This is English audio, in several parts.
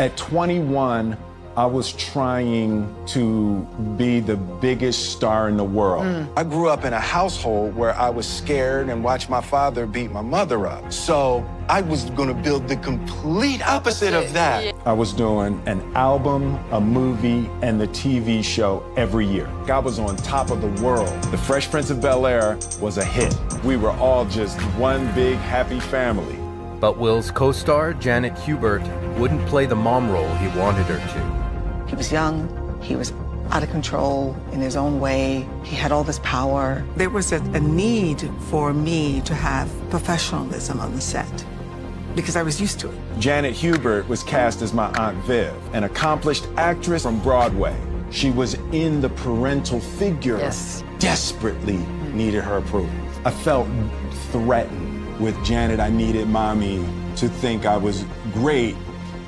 At 21, I was trying to be the biggest star in the world. I grew up in a household where I was scared and watched my father beat my mother up. So I was gonna build the complete opposite of that. I was doing an album, a movie, and the TV show every year. I was on top of the world. The Fresh Prince of Bel-Air was a hit. We were all just one big happy family. But Will's co-star, Janet Hubert, wouldn't play the mom role he wanted her to. He was young, he was out of control in his own way, he had all this power. There was a need for me to have professionalism on the set because I was used to it. Janet Hubert was cast as my Aunt Viv, an accomplished actress from Broadway. She was in the parental figure, desperately needed her approval. I felt threatened with Janet. I needed mommy to think I was great.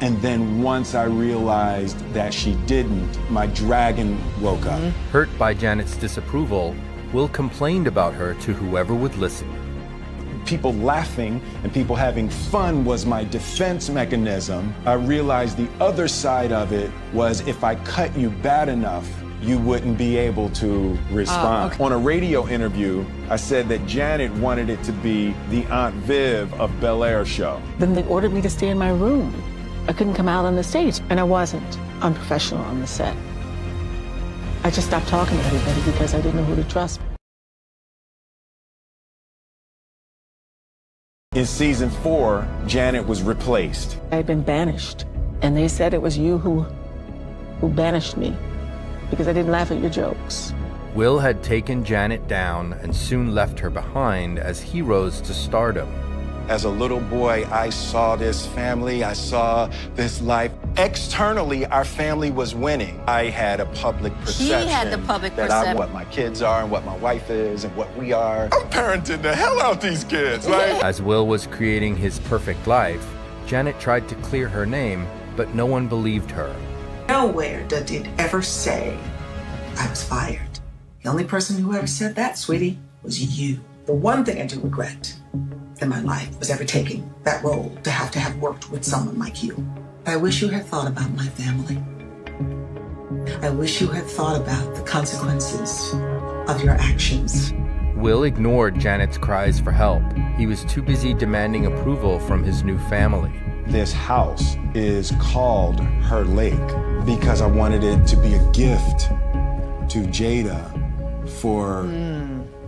And then once I realized that she didn't, my dragon woke up. Hurt by Janet's disapproval, Will complained about her to whoever would listen. People laughing and people having fun was my defense mechanism. I realized the other side of it was if I cut you bad enough, you wouldn't be able to respond. On a radio interview, I said that Janet wanted it to be the Aunt Viv of Bel-Air show. Then they ordered me to stay in my room. I couldn't come out on the stage, and I wasn't unprofessional on the set. I just stopped talking to everybody because I didn't know who to trust. In season 4, Janet was replaced. I had been banished, and they said it was you who banished me because I didn't laugh at your jokes. Will had taken Janet down and soon left her behind as he rose to stardom. As a little boy, I saw this family, I saw this life. Externally, our family was winning. I had a public perception. He had the public that perception. I'm what my kids are and what my wife is and what we are. I'm parenting the hell out these kids, right? As Will was creating his perfect life, Janet tried to clear her name, but no one believed her. Nowhere did it ever say I was fired. The only person who ever said that, sweetie, was you. The one thing I do regret in my life was ever taking that role to have worked with someone like you. I wish you had thought about my family. I wish you had thought about the consequences of your actions. Will ignored Janet's cries for help. He was too busy demanding approval from his new family. This house is called Her Lake because I wanted it to be a gift to Jada for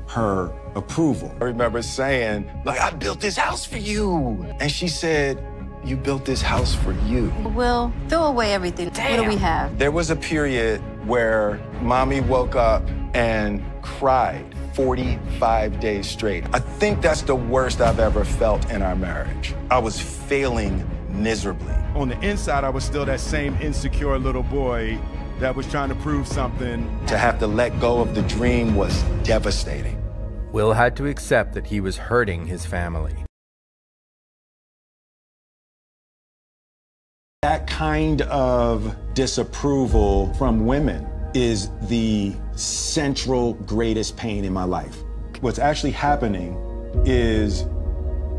her approval. I remember saying, like, I built this house for you. And she said, you built this house for you. Will, throw away everything. Damn. What do we have? There was a period where mommy woke up and cried 45 days straight. I think that's the worst I've ever felt in our marriage. I was failing miserably. On the inside, I was still that same insecure little boy that was trying to prove something. To have to let go of the dream was devastating. Will had to accept that he was hurting his family. That kind of disapproval from women is the central greatest pain in my life. What's actually happening is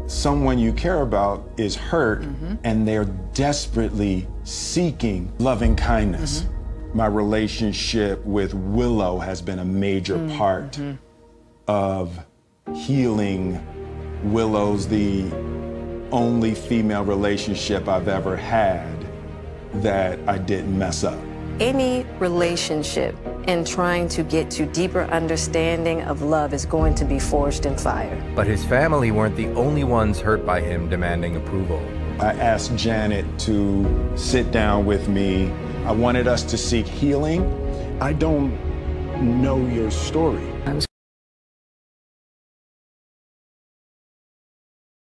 someone you care about is hurt and they're desperately seeking loving kindness. My relationship with Willow has been a major part of healing. Willow's the only female relationship I've ever had that I didn't mess up. Any relationship in trying to get to deeper understanding of love is going to be forged in fire. But his family weren't the only ones hurt by him demanding approval. I asked Janet to sit down with me. I wanted us to seek healing. I don't know your story. I was